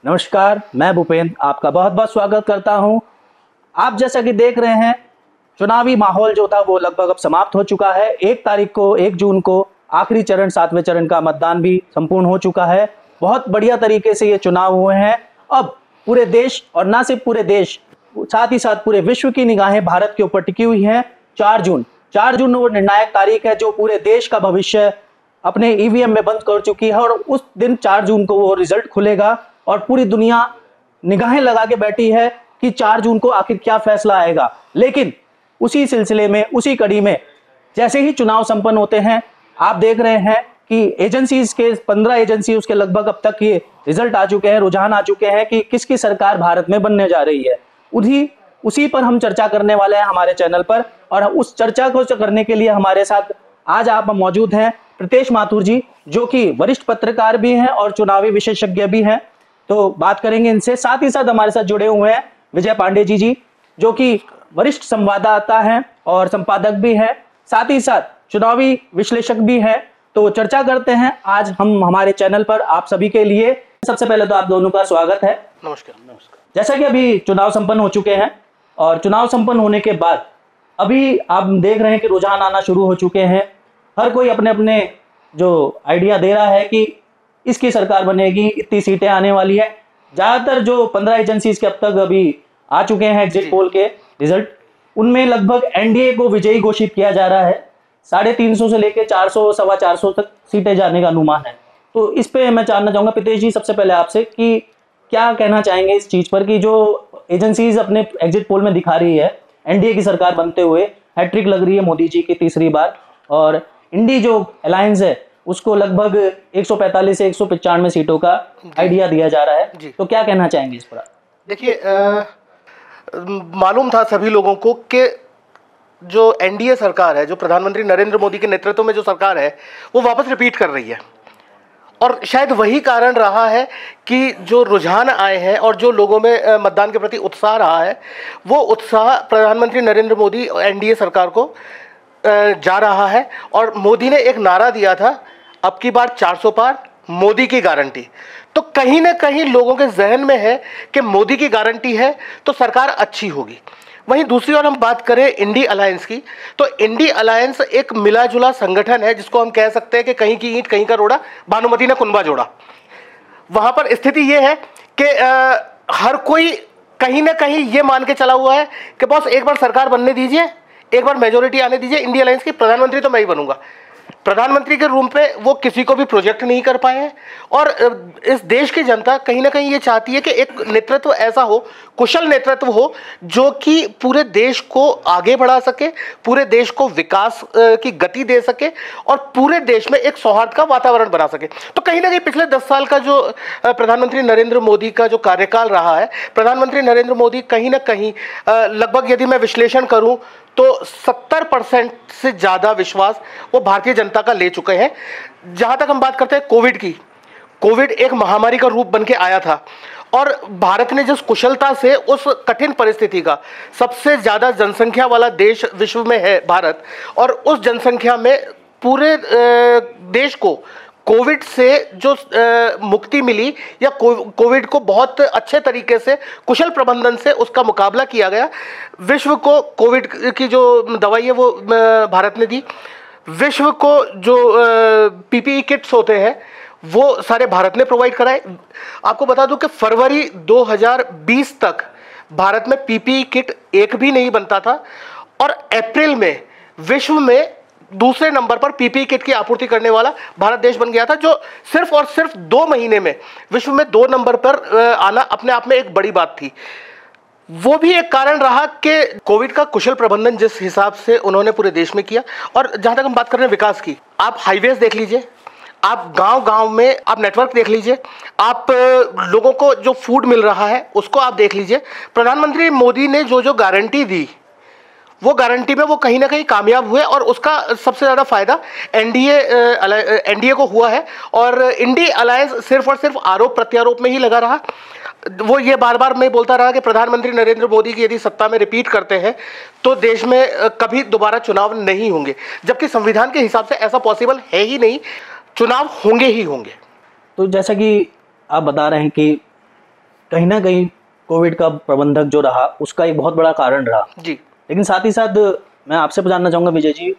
नमस्कार, मैं भूपेंद्र आपका बहुत बहुत स्वागत करता हूं। आप जैसा कि देख रहे हैं, चुनावी माहौल जो था वो लगभग अब समाप्त हो चुका है। 1 जून को आखिरी चरण 7वें चरण का मतदान भी संपूर्ण हो चुका है। बहुत बढ़िया तरीके से ये चुनाव हुए हैं। अब पूरे देश और ना सिर्फ पूरे देश, साथ ही साथ पूरे विश्व की निगाहें भारत के ऊपर टिकी हुई हैं। 4 जून वो निर्णायक तारीख है जो पूरे देश का भविष्य अपने ईवीएम में बंद कर चुकी है, और उस दिन 4 जून को वो रिजल्ट खुलेगा और पूरी दुनिया निगाहें लगा के बैठी है कि 4 जून को आखिर क्या फैसला आएगा। लेकिन उसी सिलसिले में, उसी कड़ी में जैसे ही चुनाव संपन्न होते हैं, आप देख रहे हैं कि एजेंसीज के 15 एजेंसी उसके लगभग अब तक ये रिजल्ट आ चुके हैं, रुझान आ चुके हैं कि किसकी सरकार भारत में बनने जा रही है। उसी पर हम चर्चा करने वाले हैं हमारे चैनल पर, और उस चर्चा को करने के लिए हमारे साथ आज आप मौजूद हैं प्रीतेश माथुर जी, जो कि वरिष्ठ पत्रकार भी हैं और चुनावी विशेषज्ञ भी हैं। तो बात करेंगे इनसे। साथ ही साथ हमारे साथ जुड़े हुए हैं विजय पांडे जी, जो कि वरिष्ठ संवाददाता हैं और संपादक भी हैं, साथ ही साथ चुनावी विश्लेषक भी हैं। तो चर्चा करते हैं आज हम हमारे चैनल पर आप सभी के लिए। सबसे पहले तो आप दोनों का स्वागत है। नमस्कार। जैसा कि अभी चुनाव संपन्न हो चुके हैं, और चुनाव संपन्न होने के बाद अभी आप देख रहे हैं कि रुझान आना शुरू हो चुके हैं। हर कोई अपने अपने जो आइडिया दे रहा है कि इसकी सरकार बनेगी, इतनी सीटें आने वाली है। ज्यादातर जो 15 एजेंसीज के अब तक अभी आ चुके हैं एग्जिट पोल के रिजल्ट, उनमें लगभग एनडीए को विजयी घोषित किया जा रहा है। 350 से लेकर 400 सवा 400 तक सीटें जाने का अनुमान है। तो इस पे मैं जानना चाहूंगा प्रीतेश जी, सबसे पहले आपसे कि क्या कहना चाहेंगे इस चीज पर कि जो एजेंसीज अपने एग्जिट पोल में दिखा रही है एनडीए की सरकार बनते हुए, हैट्रिक लग रही है मोदी जी की तीसरी बार, और इंडी जो अलायंस है उसको लगभग 145 से 195 सीटों का आइडिया दिया जा रहा है। तो क्या कहना चाहेंगे इस पर? देखिए, मालूम था सभी लोगों को कि जो एनडीए सरकार है, जो प्रधानमंत्री नरेंद्र मोदी के नेतृत्व में जो सरकार है, वो वापस रिपीट कर रही है। और शायद वही कारण रहा है कि जो रुझान आए हैं और जो लोगों में मतदान के प्रति उत्साह रहा है, वो उत्साह प्रधानमंत्री नरेंद्र मोदी एनडीए सरकार को जा रहा है। और मोदी ने एक नारा दिया था, अब की बार 400 पार, मोदी की गारंटी। तो कहीं ना कहीं लोगों के जहन में है कि मोदी की गारंटी है तो सरकार अच्छी होगी। वहीं दूसरी ओर हम बात करें इंडी अलायंस की, तो इंडी अलायंस एक मिला जुला संगठन है, जिसको हम कह सकते हैं कि कहीं की ईंट कहीं का रोड़ा, भानुमति ने कुनबा जोड़ा। वहां पर स्थिति यह है कि हर कोई कहीं ना कहीं ये मान के चला हुआ है कि बस एक बार सरकार बनने दीजिए, एक बार मेजोरिटी आने दीजिए, इंडी अलायंस की प्रधानमंत्री तो मैं ही बनूंगा। प्रधानमंत्री के रूम पे वो किसी को भी प्रोजेक्ट नहीं कर पाए हैं। और इस देश की जनता कहीं ना कहीं ये चाहती है कि एक नेतृत्व ऐसा हो, कुशल नेतृत्व हो, जो कि पूरे देश को आगे बढ़ा सके, पूरे देश को विकास की गति दे सके और पूरे देश में एक सौहार्द का वातावरण बना सके। तो कहीं ना कहीं पिछले 10 साल का जो प्रधानमंत्री नरेंद्र मोदी का जो कार्यकाल रहा है, प्रधानमंत्री नरेंद्र मोदी कहीं ना कहीं लगभग यदि मैं विश्लेषण करूं तो 70% से ज़्यादा विश्वास वो भारतीय जनता का ले चुके हैं। जहाँ तक हम बात करते हैं कोविड की, कोविड एक महामारी का रूप बन के आया था, और भारत ने जिस कुशलता से उस कठिन परिस्थिति का, सबसे ज़्यादा जनसंख्या वाला देश विश्व में है भारत, और उस जनसंख्या में पूरे देश को कोविड से जो मुक्ति मिली, या कोविड को बहुत अच्छे तरीके से कुशल प्रबंधन से उसका मुकाबला किया गया। विश्व को कोविड की जो दवाई है वो भारत ने दी। विश्व को जो पीपीई किट्स होते हैं वो सारे भारत ने प्रोवाइड कराए। आपको बता दूं कि फरवरी 2020 तक भारत में पीपीई किट एक भी नहीं बनता था, और अप्रैल में विश्व में दूसरे नंबर पर पीपीई किट की आपूर्ति करने वाला भारत देश बन गया था, जो सिर्फ और सिर्फ 2 महीने में विश्व में 2 नंबर पर आना अपने आप में एक बड़ी बात थी। वो भी एक कारण रहा कि कोविड का कुशल प्रबंधन जिस हिसाब से उन्होंने पूरे देश में किया। और जहां तक हम बात कर रहे हैं विकास की, आप हाईवेज देख लीजिए, आप गांव-गांव में आप नेटवर्क देख लीजिए, आप लोगों को जो फूड मिल रहा है उसको आप देख लीजिए। प्रधानमंत्री मोदी ने जो जो गारंटी दी, वो गारंटी में वो कहीं ना कहीं कामयाब हुए, और उसका सबसे ज़्यादा फायदा एनडीए को हुआ है। और इंडी अलायंस सिर्फ और सिर्फ आरोप प्रत्यारोप में ही लगा रहा। वो ये बार बार मैं बोलता रहा कि प्रधानमंत्री नरेंद्र मोदी की यदि सत्ता में रिपीट करते हैं तो देश में कभी दोबारा चुनाव नहीं होंगे, जबकि संविधान के हिसाब से ऐसा पॉसिबल है ही नहीं, चुनाव होंगे ही होंगे। तो जैसा कि आप बता रहे हैं कि कहीं ना कहीं कोविड का प्रबंधक जो रहा उसका एक बहुत बड़ा कारण रहा जी। लेकिन साथ ही साथ मैं आपसे जानना चाहूँगा विजय जी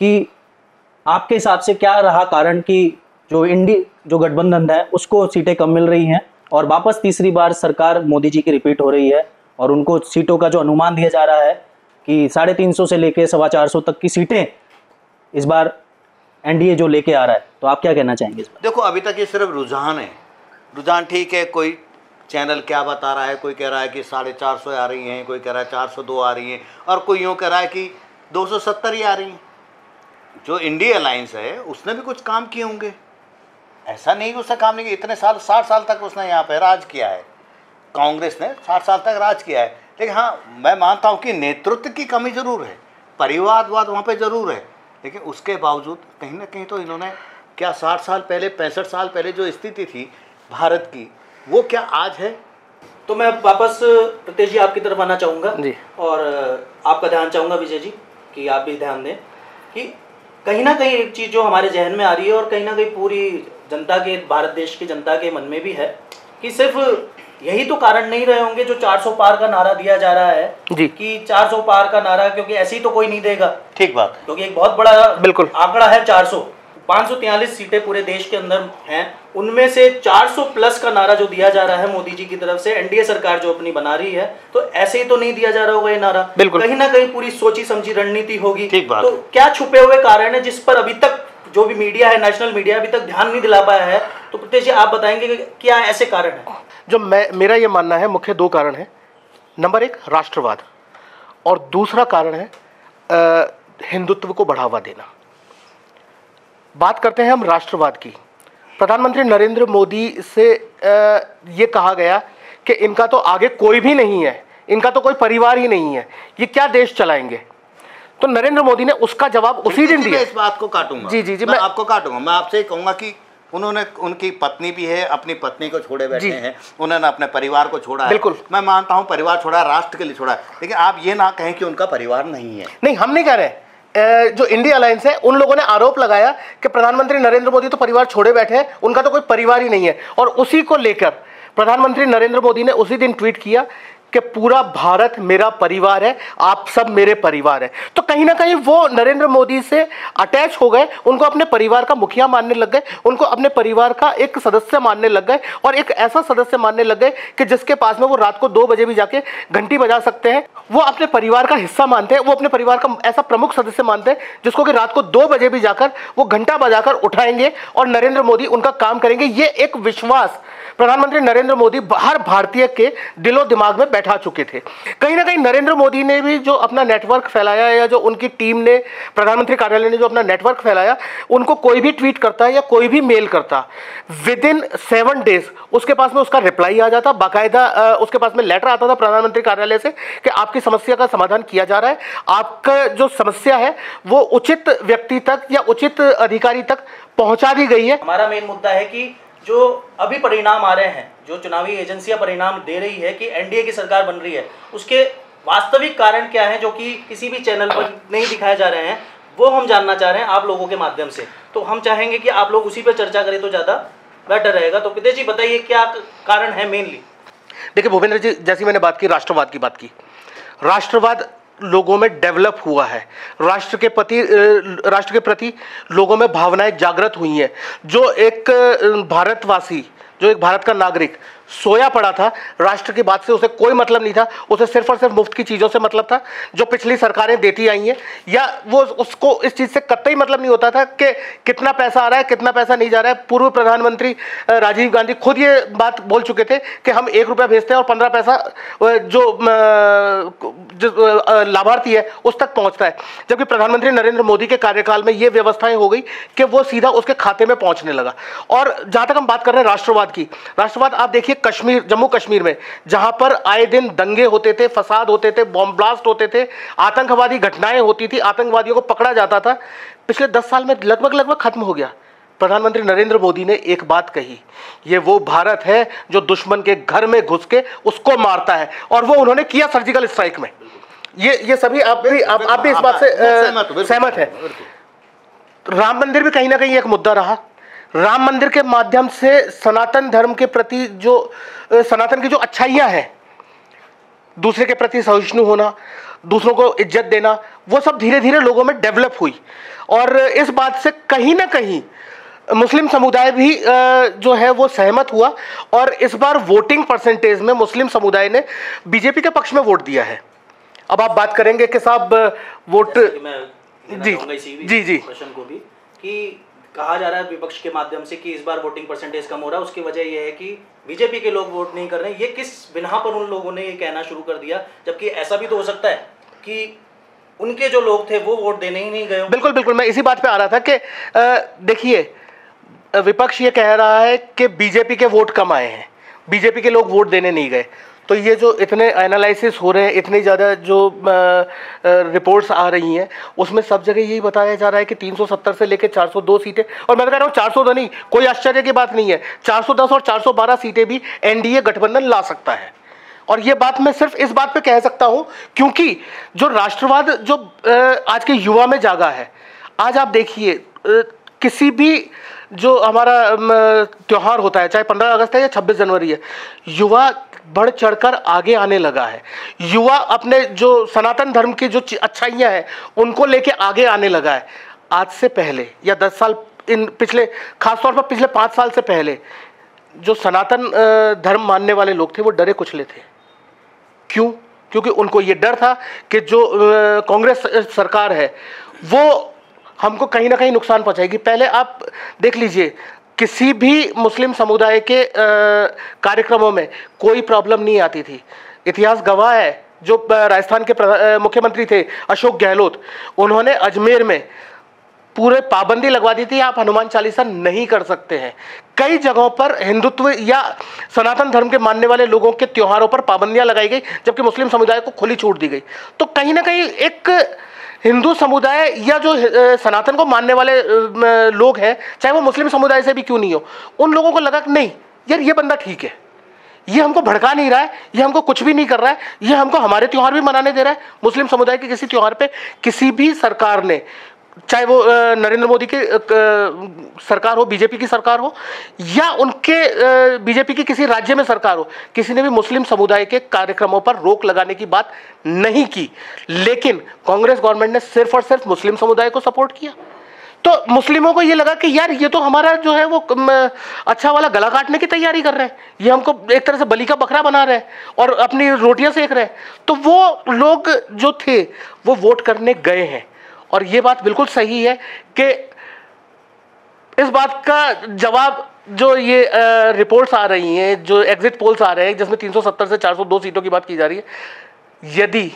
कि आपके हिसाब से क्या रहा कारण कि जो गठबंधन है उसको सीटें कम मिल रही हैं और वापस तीसरी बार सरकार मोदी जी की रिपीट हो रही है और उनको सीटों का जो अनुमान दिया जा रहा है कि 350 से लेके 425 तक की सीटें इस बार एनडीए जो लेके आ रहा है, तो आप क्या कहना चाहेंगे इस बार? देखो, अभी तक ये सिर्फ रुझान है। रुझान ठीक है, कोई चैनल क्या बता रहा है, कोई कह रहा है कि 450 आ रही हैं, कोई कह रहा है 402 आ रही हैं और कोई यूँ कह रहा है कि 270 ही आ रही हैं। जो इंडिया अलायंस है उसने भी कुछ काम किए होंगे, ऐसा नहीं कि उसने काम नहीं किया। इतने साल 60 साल तक उसने यहाँ पे राज किया है, कांग्रेस ने 60 साल तक राज किया है। लेकिन हाँ, मैं मानता हूँ कि नेतृत्व की कमी ज़रूर है, परिवारवाद वहाँ पे ज़रूर है, लेकिन उसके बावजूद कहीं ना कहीं तो इन्होंने क्या 60 साल पहले 65 साल पहले जो स्थिति थी भारत की, वो क्या आज है? तो मैं वापस प्रत्येश जी आपकी तरफ आना चाहूँगा जी। और आपका ध्यान चाहूँगा विजय जी कि आप भी ध्यान दें कि कहीं ना कहीं एक चीज़ जो हमारे जहन में आ रही है और कहीं ना कहीं पूरी जनता के, भारत देश की जनता के मन में भी है कि सिर्फ यही तो कारण नहीं रहे होंगे जो 400 पार का नारा दिया जा रहा है जी। कि 400 पार का नारा, क्योंकि ऐसे ही तो कोई नहीं देगा। ठीक बात, क्योंकि एक बहुत बड़ा बिल्कुल आंकड़ा है 400, 543 सीटें पूरे देश के अंदर हैं, उनमें से 400 प्लस का नारा जो दिया जा रहा है मोदी जी की तरफ से, एनडीए सरकार जो अपनी बना रही है, तो ऐसे ही तो नहीं दिया जा रहा होगा ये नारा। बिल्कुल, कहीं ना कहीं पूरी सोची समझी रणनीति होगी। ठीक बात। तो क्या छुपे हुए कारण है जिस पर अभी तक जो भी मीडिया है, नेशनल मीडिया अभी तक ध्यान नहीं दिला पाया है? तो प्रत्येश जी आप बताएंगे कि क्या ऐसे कारण है? जो मेरा ये मानना है, मुख्य दो कारण है। नंबर एक राष्ट्रवाद और दूसरा कारण है हिंदुत्व को बढ़ावा देना। बात करते हैं हम राष्ट्रवाद की। प्रधानमंत्री नरेंद्र मोदी से ये कहा गया कि इनका तो आगे कोई भी नहीं है, इनका तो कोई परिवार ही नहीं है, ये क्या देश चलाएंगे। तो नरेंद्र मोदी ने उसका जवाब उसी दिन दिया। इस बात को काटूंगा, जी, मैं आपको काटूंगा। मैं आपसे कहूंगा कि उन्होंने, उनकी पत्नी भी है, अपनी पत्नी को छोड़े बैठे हैं, उन्होंने अपने परिवार को छोड़ा है। बिल्कुल, मैं मानता हूं परिवार छोड़ा है, राष्ट्र के लिए छोड़ा है, लेकिन आप ये ना कहें कि उनका परिवार नहीं है। नहीं, हम नहीं कह रहे। जो इंडिया अलायंस है उन लोगों ने आरोप लगाया कि प्रधानमंत्री नरेंद्र मोदी तो परिवार छोड़े बैठे हैं, उनका तो कोई परिवार ही नहीं है। और उसी को लेकर प्रधानमंत्री नरेंद्र मोदी ने उसी दिन ट्वीट किया कि पूरा भारत मेरा परिवार है, आप सब मेरे परिवार है। तो कहीं ना कहीं वो नरेंद्र मोदी से अटैच हो गए, उनको अपने परिवार का मुखिया मानने लग गए, उनको अपने परिवार का एक सदस्य मानने लग गए और एक ऐसा सदस्य मानने लग गए कि जिसके पास में वो रात को 2 बजे भी जाके घंटी बजा सकते हैं। वो अपने परिवार का हिस्सा मानते हैं, वो अपने परिवार का ऐसा प्रमुख सदस्य मानते हैं जिसको कि रात को 2 बजे भी जाकर वो घंटा बजाकर उठाएंगे और नरेंद्र मोदी उनका काम करेंगे। ये एक विश्वास प्रधानमंत्री नरेंद्र मोदी हर भारतीय के दिलो दिमाग में बैठा चुके थे। कहीं ना कहीं नरेंद्र मोदी ने भी जो अपना नेटवर्क फैलाया, या जो उनकी टीम ने, प्रधानमंत्री कार्यालय ने जो अपना नेटवर्क फैलाया, उनको कोई भी ट्वीट करता है या कोई भी मेल करता, विदिन 7 डेज उसके पास में उसका रिप्लाई आ जाता। बाकायदा उसके पास में लेटर आता था प्रधानमंत्री कार्यालय से कि आपकी समस्या का समाधान किया जा रहा है, आपका जो समस्या है वो उचित व्यक्ति तक या उचित अधिकारी तक पहुंचा दी गई है। हमारा मेन मुद्दा है कि जो अभी परिणाम आ रहे हैं, जो चुनावी एजेंसियां परिणाम दे रही है कि एनडीए की सरकार बन रही है, उसके वास्तविक कारण क्या है जो कि किसी भी चैनल पर नहीं दिखाए जा रहे हैं, वो हम जानना चाह रहे हैं आप लोगों के माध्यम से। तो हम चाहेंगे कि आप लोग उसी पर चर्चा करें तो ज़्यादा बेटर रहेगा। तो प्रत्येश जी बताइए क्या कारण है मेनली? देखिए भूपेंद्र जी, जैसी मैंने बात की, राष्ट्रवाद की बात की, राष्ट्रवाद लोगों में डेवलप हुआ है, राष्ट्र के प्रति लोगों में भावनाएं जागृत हुई हैं। जो एक भारतवासी, जो एक भारत का नागरिक सोया पड़ा था, राष्ट्र की बात से उसे कोई मतलब नहीं था, उसे सिर्फ और सिर्फ मुफ्त की चीज़ों से मतलब था जो पिछली सरकारें देती आई हैं, या वो उसको इस चीज़ से कतई मतलब नहीं होता था कि कितना पैसा आ रहा है, कितना पैसा नहीं जा रहा है। पूर्व प्रधानमंत्री राजीव गांधी खुद ये बात बोल चुके थे कि हम 1 रुपया भेजते हैं और 15 पैसा जो लाभार्थी है उस तक पहुंचता है। जबकि प्रधानमंत्री नरेंद्र मोदी के कार्यकाल में ये व्यवस्थाएं हो गई कि वो सीधा उसके खाते में पहुंचने लगा। और जहां तक हम बात कर रहे हैं राष्ट्रवाद की, राष्ट्रवाद आप देखिए कश्मीर, जम्मू कश्मीर में जहां पर आए दिन दंगे होते थे, फसाद होते थे, बॉम्ब ब्लास्ट होते थे, आतंकवादी घटनाएं होती थी, आतंकवादियों को पकड़ा जाता था, पिछले 10 साल में लगभग खत्म हो गया। प्रधानमंत्री नरेंद्र मोदी ने एक बात कही, ये वो भारत है जो दुश्मन के घर में घुस के उसको मारता है, और वो उन्होंने किया सर्जिकल स्ट्राइक में। ये सभी आप भी इस बात से सहमत हैं। राम मंदिर भी कहीं ना कहीं एक मुद्दा रहा। राम मंदिर के माध्यम से सनातन धर्म के प्रति जो सनातन की जो अच्छाइयाँ हैं, दूसरे के प्रति सहिष्णु होना, दूसरों को इज्जत देना, वो सब धीरे धीरे लोगों में डेवलप हुई। और इस बात से कहीं ना कहीं मुस्लिम समुदाय भी जो है वो सहमत हुआ, और इस बार वोटिंग परसेंटेज में मुस्लिम समुदाय ने बीजेपी के पक्ष में वोट दिया है। अब आप बात करेंगे कि साहब वोट, जी जी जी, प्रश्न को भी कि कहा जा रहा है विपक्ष के माध्यम से कि इस बार वोटिंग परसेंटेज कम हो रहा है, उसकी वजह यह है कि बीजेपी के लोग वोट नहीं कर रहे हैं। ये किस बिना पर उन लोगों ने ये कहना शुरू कर दिया, जबकि ऐसा भी तो हो सकता है कि उनके जो लोग थे वो वोट देने ही नहीं गए। बिल्कुल बिल्कुल, मैं इसी बात पे आ रहा था कि देखिए, विपक्ष ये कह रहा है कि बीजेपी के वोट कम आए हैं, बीजेपी के लोग वोट देने नहीं गए। तो ये जो इतने एनालिसिस हो रहे हैं, इतनी ज़्यादा जो रिपोर्ट्स आ रही हैं, उसमें सब जगह यही बताया जा रहा है कि 370 से लेकर 402 सीटें, और मैं कह रहा हूँ 400 तो नहीं, कोई आश्चर्य की बात नहीं है, 410 और 412 सीटें भी एनडीए गठबंधन ला सकता है। और ये बात मैं सिर्फ इस बात पे कह सकता हूँ क्योंकि जो राष्ट्रवाद जो आज के युवा में जागा है, आज आप देखिए किसी भी जो हमारा त्यौहार होता है, चाहे 15 अगस्त है या 26 जनवरी है, युवा बढ़ चढ़कर आगे आने लगा है। युवा अपने जो सनातन धर्म की जो अच्छाइयाँ हैं उनको लेके आगे आने लगा है। आज से पहले या 10 साल, इन पिछले खासतौर पर पिछले 5 साल से पहले जो सनातन धर्म मानने वाले लोग थे वो डरे कुचले थे। क्यों? क्योंकि उनको ये डर था कि जो कांग्रेस सरकार है वो हमको कहीं ना कहीं नुकसान पहुंचाएगी। पहले आप देख लीजिए, किसी भी मुस्लिम समुदाय के कार्यक्रमों में कोई प्रॉब्लम नहीं आती थी। इतिहास गवाह है, जो राजस्थान के मुख्यमंत्री थे अशोक गहलोत, उन्होंने अजमेर में पूरे पाबंदी लगवा दी थी, आप हनुमान चालीसा नहीं कर सकते हैं। कई जगहों पर हिंदुत्व या सनातन धर्म के मानने वाले लोगों के त्योहारों पर पाबंदियां लगाई गई, जबकि मुस्लिम समुदाय को खुली छूट दी गई। तो कहीं ना कहीं एक हिंदू समुदाय या जो सनातन को मानने वाले लोग हैं, चाहे वो मुस्लिम समुदाय से भी क्यों नहीं हो, उन लोगों को लगा कि नहीं यार, ये बंदा ठीक है, ये हमको भड़का नहीं रहा है, ये हमको कुछ भी नहीं कर रहा है, ये हमको हमारे त्यौहार भी मनाने दे रहा है। मुस्लिम समुदाय के किसी त्यौहार पे किसी भी सरकार ने, चाहे वो नरेंद्र मोदी की सरकार हो, बीजेपी की सरकार हो, या उनके बीजेपी की किसी राज्य में सरकार हो, किसी ने भी मुस्लिम समुदाय के कार्यक्रमों पर रोक लगाने की बात नहीं की। लेकिन कांग्रेस गवर्नमेंट ने सिर्फ और सिर्फ मुस्लिम समुदाय को सपोर्ट किया। तो मुस्लिमों को ये लगा कि यार ये तो हमारा जो है वो अच्छा वाला गला काटने की तैयारी कर रहे हैं, ये हमको एक तरह से बलि का बकरा बना रहे हैं और अपनी रोटियां सेक रहे हैं। तो वो लोग जो थे वो वोट करने गए हैं। और ये बात बिल्कुल सही है कि इस बात का जवाब जो ये रिपोर्ट्स आ रही हैं, जो एग्जिट पोल्स आ रहे हैं, जिसमें 370 से 402 सीटों की बात की जा रही है, यदि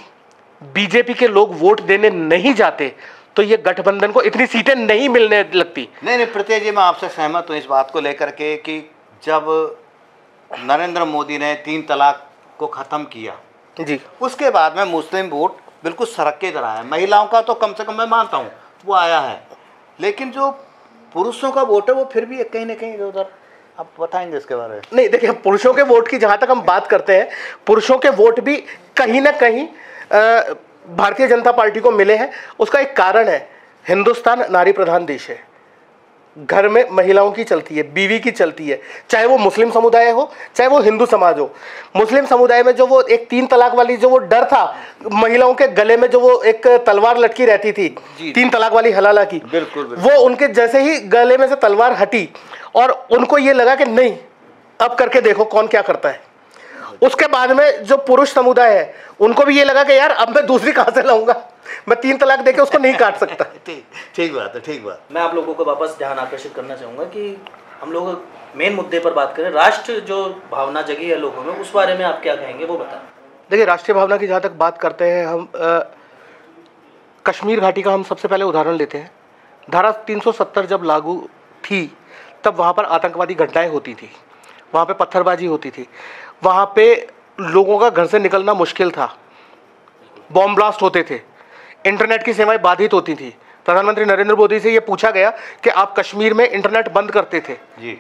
बीजेपी के लोग वोट देने नहीं जाते तो ये गठबंधन को इतनी सीटें नहीं मिलने लगती। नहीं, प्रीति जी, मैं आपसे सहमत हूँ इस बात को लेकर के कि जब नरेंद्र मोदी ने 3 तलाक को ख़त्म किया जी, उसके बाद में मुस्लिम वोट बिल्कुल सड़क के इधर आया। महिलाओं का तो कम से कम मैं मानता हूँ वो आया है, लेकिन जो पुरुषों का वोट है वो फिर भी कहीं ना कहीं उधर। आप बताएंगे इसके बारे में? नहीं, देखिए, पुरुषों के वोट की जहाँ तक हम बात करते हैं, पुरुषों के वोट भी कहीं ना कहीं भारतीय जनता पार्टी को मिले हैं। उसका एक कारण है, हिंदुस्तान नारी प्रधान देश है, घर में महिलाओं की चलती है, बीवी की चलती है, चाहे वो मुस्लिम समुदाय हो चाहे वो हिंदू समाज हो। मुस्लिम समुदाय में जो वो एक 3 तलाक वाली जो वो डर था, महिलाओं के गले में जो वो एक तलवार लटकी रहती थी 3 तलाक वाली हलाला की, बिल्कुल। वो उनके जैसे ही गले में से तलवार हटी और उनको ये लगा कि नहीं, अब करके देखो कौन क्या करता है। उसके बाद में जो पुरुष समुदाय है उनको भी ये लगा कि यार अब मैं दूसरी कहाँ से लाऊंगा, मैं 3 तलाक देके उसको नहीं काट सकता। ठीक बात है, ठीक बात। मैं आप लोगों को वापस ध्यान आकर्षित करना चाहूँगा कि हम लोग मेन मुद्दे पर बात करें। राष्ट्र जो भावना जगी है लोगों में, उस बारे में आप क्या कहेंगे वो बताएं। देखिए, राष्ट्रीय भावना की जहाँ तक बात करते हैं हम, कश्मीर घाटी का हम सबसे पहले उदाहरण लेते हैं। धारा 370 जब लागू थी तब वहाँ पर आतंकवादी घटनाएं होती थी, वहाँ पे पत्थरबाजी होती थी, वहाँ पे लोगों का घर से निकलना मुश्किल था, बॉम्ब ब्लास्ट होते थे, इंटरनेट की सेवाएं बाधित होती थी। प्रधानमंत्री नरेंद्र मोदी से ये पूछा गया कि आप कश्मीर में इंटरनेट बंद करते थे, जी,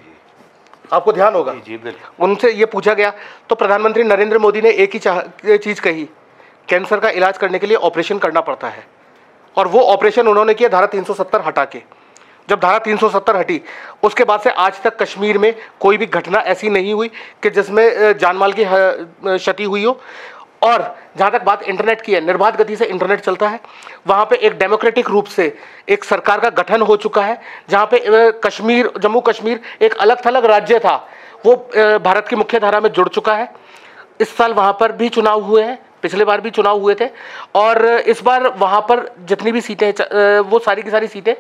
आपको ध्यान होगा। जी, बिल्कुल। उनसे ये पूछा गया तो प्रधानमंत्री नरेंद्र मोदी ने एक ही चीज़ कही, कैंसर का इलाज करने के लिए ऑपरेशन करना पड़ता है, और वो ऑपरेशन उन्होंने किया धारा 370 हटा के। जब धारा 370 हटी, उसके बाद से आज तक कश्मीर में कोई भी घटना ऐसी नहीं हुई कि जिसमें जानमाल की क्षति हुई हो। और जहाँ तक बात इंटरनेट की है, निर्बाध गति से इंटरनेट चलता है। वहाँ पे एक डेमोक्रेटिक रूप से एक सरकार का गठन हो चुका है, जहाँ पे कश्मीर, जम्मू कश्मीर एक अलग थलग राज्य था, वो भारत की मुख्य धारा में जुड़ चुका है। इस साल वहाँ पर भी चुनाव हुए हैं, पिछले बार भी चुनाव हुए थे, और इस बार वहाँ पर जितनी भी सीटें वो सारी की सारी सीटें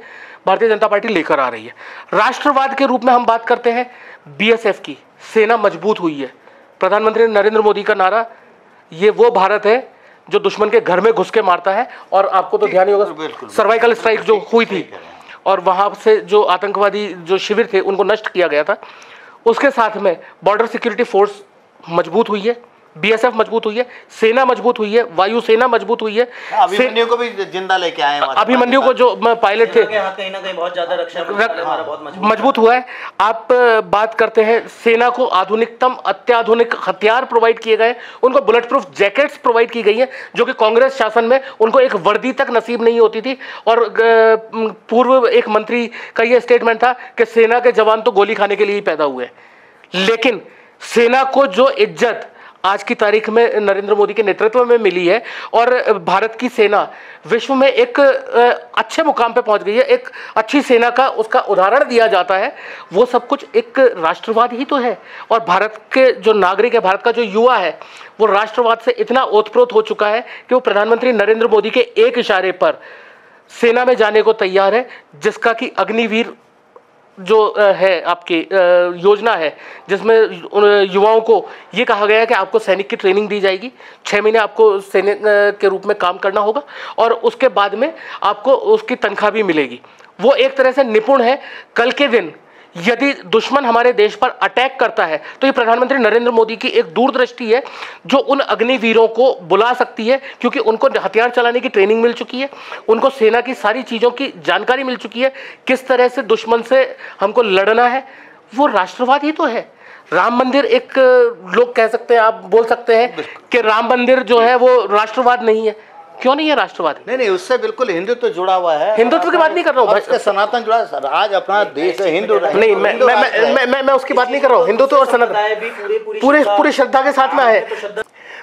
भारतीय जनता पार्टी लेकर आ रही है। राष्ट्रवाद के रूप में हम बात करते हैं बीएसएफ की, सेना मजबूत हुई है। प्रधानमंत्री नरेंद्र मोदी का नारा, ये वो भारत है जो दुश्मन के घर में घुस के मारता है। और आपको तो ध्यान ही होगा सर्वाइकल स्ट्राइक जो हुई थी और वहाँ से जो आतंकवादी जो शिविर थे उनको नष्ट किया गया था। उसके साथ में बॉर्डर सिक्योरिटी फोर्स मजबूत हुई है, बीएसएफ मजबूत हुई है, सेना मजबूत हुई है, वायुसेना मजबूत हुई है। अभिमन्यु को भी जिंदा लेके आए हैं। अभिमन्यु को जो पायलट थे कहीं ना कहीं बहुत ज्यादा रक्षा बहुत मजबूत हुआ है। आप बात करते हैं सेना को आधुनिकतम अत्याधुनिक हथियार प्रोवाइड किए गए, उनको बुलेट प्रूफ जैकेट्स प्रोवाइड की गई हैं, जो कि कांग्रेस शासन में उनको एक वर्दी तक नसीब नहीं होती थी। और पूर्व एक मंत्री का ये स्टेटमेंट था कि सेना के जवान तो गोली खाने के लिए ही पैदा हुए। लेकिन सेना को जो इज्जत आज की तारीख में नरेंद्र मोदी के नेतृत्व में मिली है और भारत की सेना विश्व में एक अच्छे मुकाम पे पहुंच गई है, एक अच्छी सेना का उसका उदाहरण दिया जाता है, वो सब कुछ एक राष्ट्रवाद ही तो है। और भारत के जो नागरिक है, भारत का जो युवा है, वो राष्ट्रवाद से इतना ओतप्रोत हो चुका है कि वो प्रधानमंत्री नरेंद्र मोदी के एक इशारे पर सेना में जाने को तैयार है, जिसका कि अग्निवीर जो है आपकी योजना है, जिसमें युवाओं को ये कहा गया है कि आपको सैनिक की ट्रेनिंग दी जाएगी, 6 महीने आपको सैनिक के रूप में काम करना होगा और उसके बाद में आपको उसकी तनख्वाह भी मिलेगी। वो एक तरह से निपुण है। कल के दिन यदि दुश्मन हमारे देश पर अटैक करता है तो ये प्रधानमंत्री नरेंद्र मोदी की एक दूरदृष्टि है जो उन अग्निवीरों को बुला सकती है, क्योंकि उनको हथियार चलाने की ट्रेनिंग मिल चुकी है, उनको सेना की सारी चीज़ों की जानकारी मिल चुकी है, किस तरह से दुश्मन से हमको लड़ना है। वो राष्ट्रवाद ही तो है। राम मंदिर एक लोग कह सकते हैं, आप बोल सकते हैं कि राम मंदिर जो है वो राष्ट्रवाद नहीं है। क्यों नहीं है राष्ट्रवाद? नहीं, उससे बिल्कुल हिंदुत्व जुड़ा हुआ है। हिंदुत्व की बात नहीं कर रहा हूँ, सनातन जुड़ा है। आज अपना देश है हिंदू नहीं, मैं उसकी बात नहीं कर रहा हूँ। हिंदुत्व और सनातन पूरी श्रद्धा के साथ में है।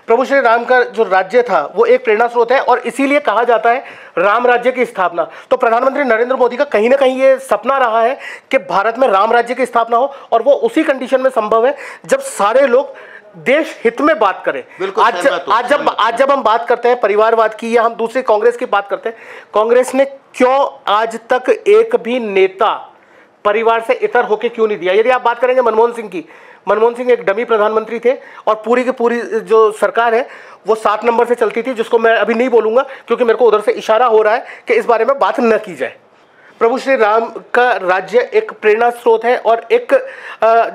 प्रभु श्री राम का जो राज्य था वो एक प्रेरणा स्रोत है और इसीलिए कहा जाता है राम राज्य की स्थापना। तो प्रधानमंत्री नरेंद्र मोदी का कहीं ना कहीं ये सपना रहा है कि भारत में राम राज्य की स्थापना हो, और वो उसी कंडीशन में संभव है जब सारे लोग देश हित में बात करें। आज जब हम बात करते हैं परिवारवाद की या हम दूसरी कांग्रेस की बात करते हैं, कांग्रेस ने क्यों आज तक एक भी नेता परिवार से इतर होकर क्यों नहीं दिया? यदि आप बात करेंगे मनमोहन सिंह की, मनमोहन सिंह एक डमी प्रधानमंत्री थे और पूरी की पूरी जो सरकार है वो 7 नंबर से चलती थी, जिसको मैं अभी नहीं बोलूंगा क्योंकि मेरे को उधर से इशारा हो रहा है कि इस बारे में बात न की जाए। प्रभु श्री राम का राज्य एक प्रेरणा स्रोत है और एक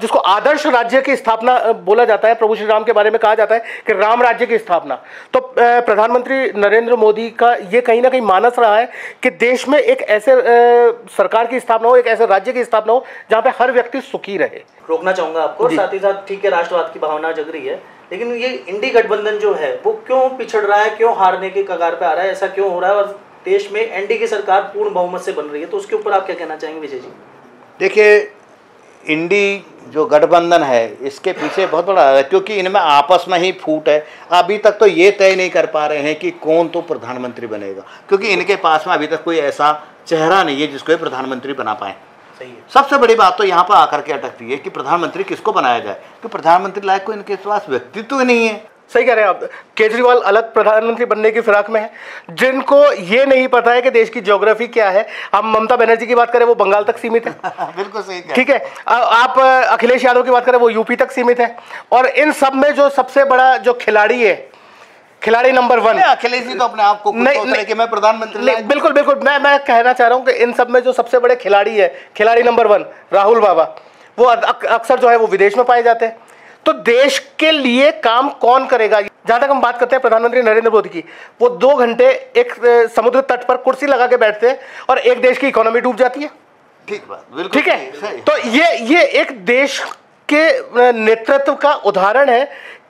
जिसको आदर्श राज्य की स्थापना बोला जाता है। प्रभु श्री राम के बारे में कहा जाता है कि राम राज्य की स्थापना। तो प्रधानमंत्री नरेंद्र मोदी का ये कहीं ना कहीं मानस रहा है कि देश में एक ऐसे सरकार की स्थापना हो, एक ऐसे राज्य की स्थापना हो जहाँ पे हर व्यक्ति सुखी रहे। रोकना चाहूंगा आपको, साथ ही साथ ठीक है राष्ट्रवाद की भावना जग रही है, लेकिन ये इंडी गठबंधन जो है वो क्यों पिछड़ रहा है, क्यों हारने के कगार पे आ रहा है, ऐसा क्यों हो रहा है? और देश में एनडीए की सरकार पूर्ण बहुमत से बन रही है, तो उसके ऊपर आप क्या कहना चाहेंगे विजय जी? देखिए, इंडी जो गठबंधन है इसके पीछे बहुत बड़ा है, क्योंकि इनमें आपस में ही फूट है। अभी तक तो ये तय नहीं कर पा रहे हैं कि कौन तो प्रधानमंत्री बनेगा, क्योंकि इनके पास में अभी तक कोई ऐसा चेहरा नहीं है जिसको ये प्रधानमंत्री बना पाए। सही है। सबसे बड़ी बात तो यहाँ पर आकर के अटकती है कि प्रधानमंत्री किसको बनाया जाए, कि प्रधानमंत्री लायक को इनके पास व्यक्तित्व नहीं है। सही कह रहे हैं आप। केजरीवाल अलग प्रधानमंत्री बनने की फिराक में है, जिनको ये नहीं पता है कि देश की ज्योग्राफी क्या है। हम ममता बनर्जी की बात करें वो बंगाल तक सीमित है। बिल्कुल सही, ठीक है। आप अखिलेश यादव की बात करें वो यूपी तक सीमित है। और इन सब में जो सबसे बड़ा जो खिलाड़ी है, खिलाड़ी नंबर 1 अखिलेश जी तो अपने आप को नहीं कि मैं प्रधानमंत्री। बिल्कुल बिल्कुल, मैं कहना चाह रहा हूँ कि इन सब में जो सबसे बड़े खिलाड़ी है, खिलाड़ी नंबर 1 राहुल बाबा, वो अक्सर जो है वो विदेश में पाए जाते हैं। तो देश के लिए काम कौन करेगा? जहां तक हम बात करते हैं प्रधानमंत्री नरेंद्र मोदी की, वो 2 घंटे एक समुद्र तट पर कुर्सी लगा के बैठते हैं और एक देश की इकोनॉमी डूब जाती है। ठीक बात, बिल्कुल ठीक है। तो ये एक देश के नेतृत्व का उदाहरण है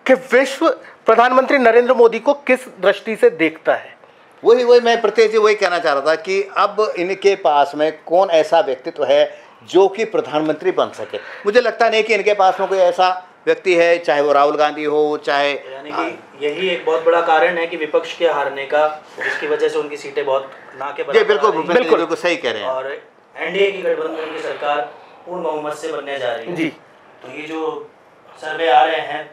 कि विश्व प्रधानमंत्री नरेंद्र मोदी को किस दृष्टि से देखता है। वही मैं प्रत्येक जी वही कहना चाह रहा था कि अब इनके पास में कौन ऐसा व्यक्तित्व है जो कि प्रधानमंत्री बन सके। मुझे लगता नहीं कि इनके पास में कोई ऐसा व्यक्ति है, चाहे वो राहुल गांधी हो, चाहे यानी कि यही एक बहुत बड़ा कारण है कि विपक्ष के हारने का, जिसकी वजह से उनकी सीटें बहुत ना के बराबर। बिल्कुल सही कह रहे हैं। और एनडीए की गठबंधन की सरकार पूर्ण बहुमत से बनने जा रही है जी। तो ये जो सर्वे आ रहे हैं,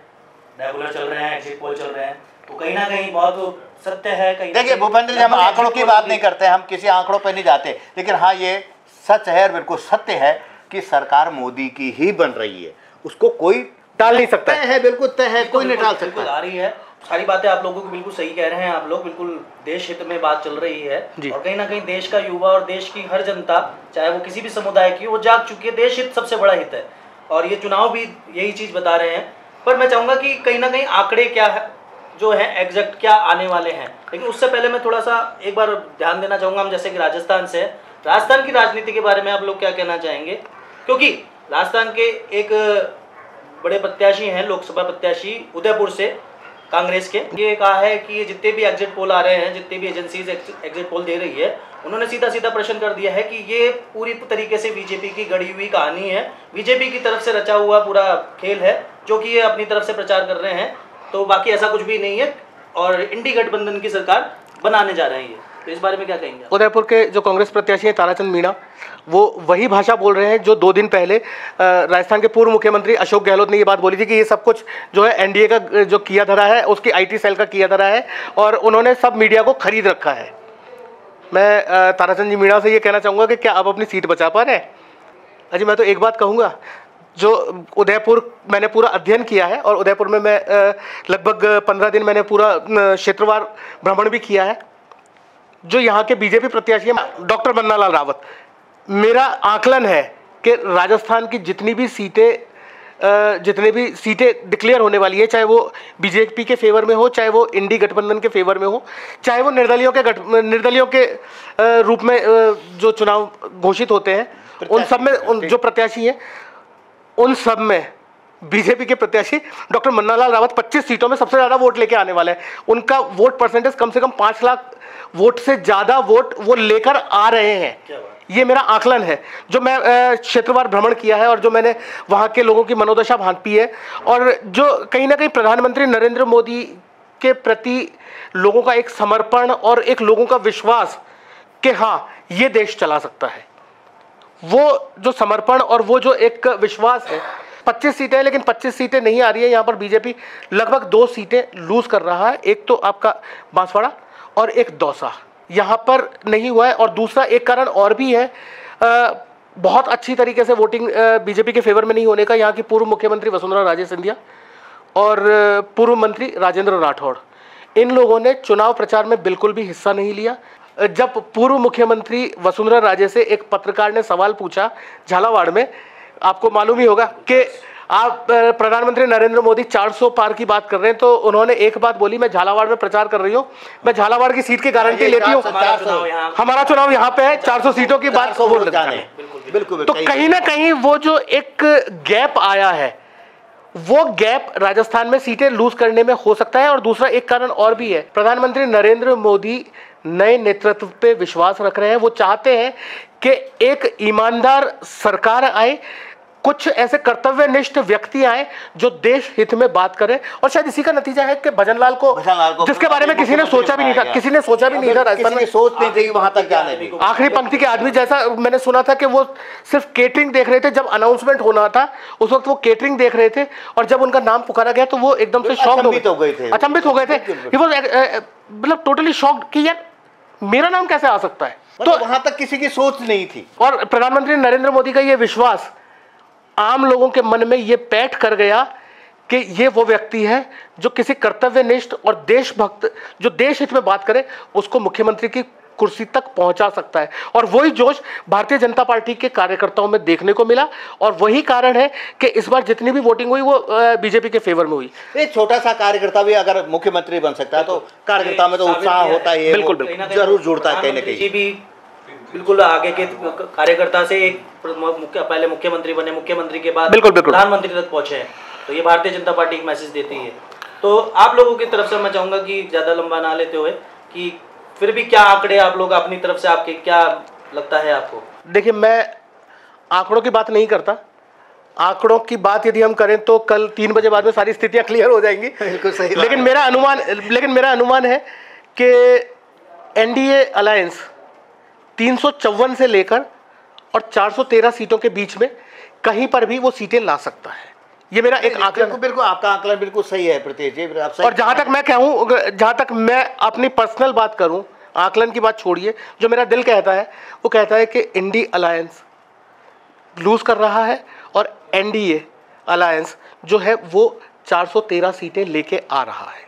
रेगुलर चल रहे हैं, एग्जिट पोल चल रहे हैं, तो कहीं ना कहीं बहुत सत्य है। कहीं देखिए भूपेंद्र जी, हम आंकड़ों की बात नहीं करते, हम किसी आंकड़ों पर नहीं जाते, लेकिन हाँ ये सच है और बिल्कुल सत्य है कि सरकार मोदी की ही बन रही है, उसको कोई टाल नहीं सकता है। बिल्कुल तय है, कोई नहीं टाल सकता। आ रही है सारी बातें, आप लोगों को बिल्कुल सही कह रहे हैं आप लोग, बिल्कुल देश हित में बात चल रही है। और कहीं ना कहीं देश का युवा और देश की हर जनता, चाहे वो किसी भी समुदाय की, वो जाग चुकी है। देश हित सबसे बड़ा हित है और ये चुनाव भी यही चीज़ बता रहे हैं। पर मैं चाहूँगा कि कहीं ना कहीं आंकड़े क्या है जो है एग्जैक्ट क्या आने वाले हैं, लेकिन उससे पहले मैं थोड़ा सा एक बार ध्यान देना चाहूँगा। हम जैसे कि राजस्थान से, राजस्थान की राजनीति के बारे में आप लोग क्या कहना चाहेंगे? क्योंकि राजस्थान के एक बड़े प्रत्याशी हैं, लोकसभा प्रत्याशी उदयपुर से कांग्रेस के, ये कहा है कि जितने भी एग्जिट पोल आ रहे हैं, जितनी भी एजेंसीज एग्जिट पोल दे रही है, उन्होंने सीधा सीधा प्रश्न कर दिया है कि ये पूरी तरीके से बीजेपी की गढ़ी हुई कहानी है, बीजेपी की तरफ से रचा हुआ पूरा खेल है जो कि ये अपनी तरफ से प्रचार कर रहे हैं, तो बाकी ऐसा कुछ भी नहीं है और इंडी गठबंधन की सरकार बनाने जा रहे हैं। तो इस बारे में क्या कहेंगे? उदयपुर के जो कांग्रेस प्रत्याशी हैं ताराचंद मीणा, वो वही भाषा बोल रहे हैं जो 2 दिन पहले राजस्थान के पूर्व मुख्यमंत्री अशोक गहलोत ने ये बात बोली थी कि ये सब कुछ जो है एनडीए का जो किया धरा है, उसकी आईटी सेल का किया धरा है और उन्होंने सब मीडिया को खरीद रखा है। मैं ताराचंद जी मीणा से ये कहना चाहूँगा कि क्या आप अपनी सीट बचा पा रहे हैं? अजी मैं तो एक बात कहूँगा, जो उदयपुर मैंने पूरा अध्ययन किया है और उदयपुर में मैं लगभग 15 दिन मैंने पूरा क्षेत्रवार भ्रमण भी किया है। जो यहाँ के बीजेपी प्रत्याशी हैं डॉक्टर बन्नालाल रावत, मेरा आकलन है कि राजस्थान की जितनी भी सीटें डिक्लेयर होने वाली है, चाहे वो बीजेपी के फेवर में हो, चाहे वो इंडी गठबंधन के फेवर में हो, चाहे वो निर्दलियों के रूप में जो चुनाव घोषित होते हैं, उन सब में जो प्रत्याशी हैं, उन सब में बीजेपी के प्रत्याशी डॉक्टर बन्नालाल रावत 25 सीटों में सबसे ज़्यादा वोट लेके आने वाले हैं। उनका वोट परसेंटेज कम से कम 5 लाख वोट से ज़्यादा वोट वो लेकर आ रहे हैं। ये मेरा आकलन है, जो मैं क्षेत्रवार भ्रमण किया है और जो मैंने वहाँ के लोगों की मनोदशा भांपी है और जो कहीं ना कहीं प्रधानमंत्री नरेंद्र मोदी के प्रति लोगों का एक समर्पण और एक लोगों का विश्वास कि हाँ ये देश चला सकता है, वो जो समर्पण और वो जो एक विश्वास है। 25 सीटें हैं लेकिन 25 सीटें नहीं आ रही है। यहाँ पर बीजेपी लगभग 2 सीटें लूज कर रहा है, एक तो आपका बांसवाड़ा और एक दौसा, यहाँ पर नहीं हुआ है। और दूसरा एक कारण और भी है, बहुत अच्छी तरीके से वोटिंग बीजेपी के फेवर में नहीं होने का यहाँ की पूर्व मुख्यमंत्री वसुंधरा राजे सिंधिया और पूर्व मंत्री राजेंद्र राठौड़, इन लोगों ने चुनाव प्रचार में बिल्कुल भी हिस्सा नहीं लिया। जब पूर्व मुख्यमंत्री वसुंधरा राजे से एक पत्रकार ने सवाल पूछा झालावाड़ में, आपको मालूम ही होगा कि आप प्रधानमंत्री नरेंद्र मोदी 400 पार की बात कर रहे हैं, तो उन्होंने एक बात बोली, मैं झालावाड़ में प्रचार कर रही हूँ, मैं झालावाड़ की सीट की गारंटी लेती हूँ, हमारा चुनाव यहाँ पे है, 400 सीटों की बात बोल रहे हैं। बिल्कुल। तो कहीं ना कहीं वो जो एक गैप आया है, वो गैप राजस्थान में सीटें लूज करने में हो सकता है। और दूसरा एक कारण और भी है, प्रधानमंत्री नरेंद्र मोदी नए नेतृत्व पे विश्वास रख रहे हैं। वो चाहते हैं कि एक ईमानदार सरकार आए, कुछ ऐसे कर्तव्यनिष्ठ व्यक्ति आए जो देश हित में बात करें। और शायद इसी का नतीजा है कि भजनलाल को जिसके बारे में किसी ने सोचा भी नहीं था, राजस्थान में सोच नहीं थी वहां तक जाने की। आखिरी पंक्ति के आदमी जैसा मैंने सुना था कि वो सिर्फ केटरिंग देख रहे थे, जब अनाउंसमेंट होना था उस वक्त वो केटरिंग देख रहे थे और जब उनका नाम पुकारा गया तो वो एकदम से शॉक्ड हो गए थे, अचंभित हो गए थे। मतलब टोटली शॉक्ड कि यार मेरा नाम कैसे आ सकता है। तो वहां तक किसी की सोच नहीं थी। और प्रधानमंत्री नरेंद्र मोदी का ये विश्वास आम लोगों के मन में ये पैठ कर गया कि ये वो व्यक्ति है जो किसी कर्तव्यनिष्ठ और देशभक्त, जो देश हित में बात करे, उसको मुख्यमंत्री की कुर्सी तक पहुंचा सकता है। और वही जोश भारतीय जनता पार्टी के कार्यकर्ताओं में देखने को मिला और वही कारण है कि इस बार जितनी भी वोटिंग हुई वो बीजेपी के फेवर में हुई। एक छोटा सा कार्यकर्ता भी अगर मुख्यमंत्री बन सकता है तो कार्यकर्ता में तो उत्साह होता है, बिल्कुल जरूर जुड़ता है कहीं ना कहीं। बिल्कुल आगे के कार्यकर्ता से एक पहले मुख्यमंत्री बने, मुख्यमंत्री के बाद बिल्कुल प्रधानमंत्री तक पहुंचे हैं, तो ये भारतीय जनता पार्टी एक मैसेज देती है। तो आप लोगों की तरफ से मैं चाहूंगा कि ज़्यादा लंबा ना लेते हुए कि फिर भी क्या आंकड़े आप लोग अपनी तरफ से, आपके क्या लगता है आपको? देखिए, मैं आंकड़ों की बात नहीं करता। आंकड़ों की बात यदि हम करें तो कल 3 बजे बाद में सारी स्थितियां क्लियर हो जाएंगी। बिल्कुल सही। लेकिन मेरा अनुमान है कि एनडीए अलायंस 354 से लेकर और 413 सीटों के बीच में कहीं पर भी वो सीटें ला सकता है। ये मेरा एक आंकलन। बिल्कुल आपका आंकलन बिल्कुल सही है प्रीतेश जी। और जहां तक मैं अपनी पर्सनल बात करूं, आंकलन की बात छोड़िए, जो मेरा दिल कहता है वो कहता है कि इंडी अलायंस लूज कर रहा है और एनडीए अलायंस जो है वो 413 सीटें लेके आ रहा है।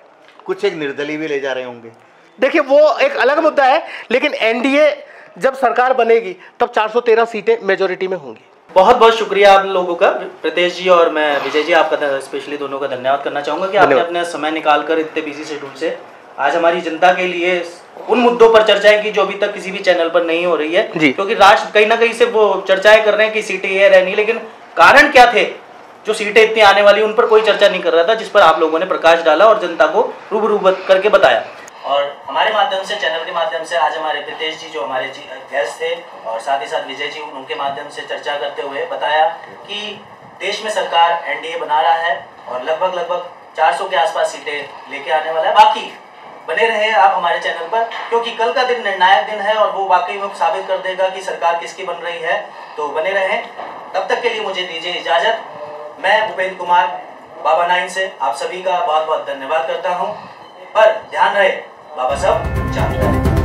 कुछ एक निर्दलीय भी ले जा रहे होंगे। देखिए, वो एक अलग मुद्दा है, लेकिन एनडीए जब सरकार बनेगी तब 413 सीटें मेजोरिटी में होंगी। बहुत बहुत शुक्रिया आप लोगों का, प्रीतेश जी और मैं विजय जी, आपका स्पेशली दोनों का धन्यवाद करना चाहूँगा कि आपने अपना समय निकालकर इतने बिजी शेड्यूल से आज हमारी जनता के लिए उन मुद्दों पर चर्चाएं की जो अभी तक किसी भी चैनल पर नहीं हो रही है। क्योंकि राष्ट्र कहीं ना कहीं से वो चर्चाएं कर रहे हैं कि सीटें ये रहनी, लेकिन कारण क्या थे जो सीटें इतनी आने वाली उन पर कोई चर्चा नहीं कर रहा था, जिस पर आप लोगों ने प्रकाश डाला और जनता को रूबरू करके बताया। और हमारे माध्यम से, चैनल के माध्यम से आज हमारे प्रीतेश जी जो हमारे गेस्ट थे और साथ ही साथ विजय जी, उनके माध्यम से चर्चा करते हुए बताया कि देश में सरकार एनडीए बना रहा है और लगभग 400 के आसपास सीटें लेके आने वाला है। बाकी बने रहे आप हमारे चैनल पर, क्योंकि कल का दिन निर्णायक दिन है और वो वाकई में साबित कर देगा कि सरकार किसकी बन रही है। तो बने रहें। तब तक के लिए मुझे दीजिए इजाजत। मैं भूपेंद्र कुमार बाबा 9 से आप सभी का बहुत बहुत धन्यवाद करता हूँ। पर ध्यान रहे, बाबा सब जानते हैं।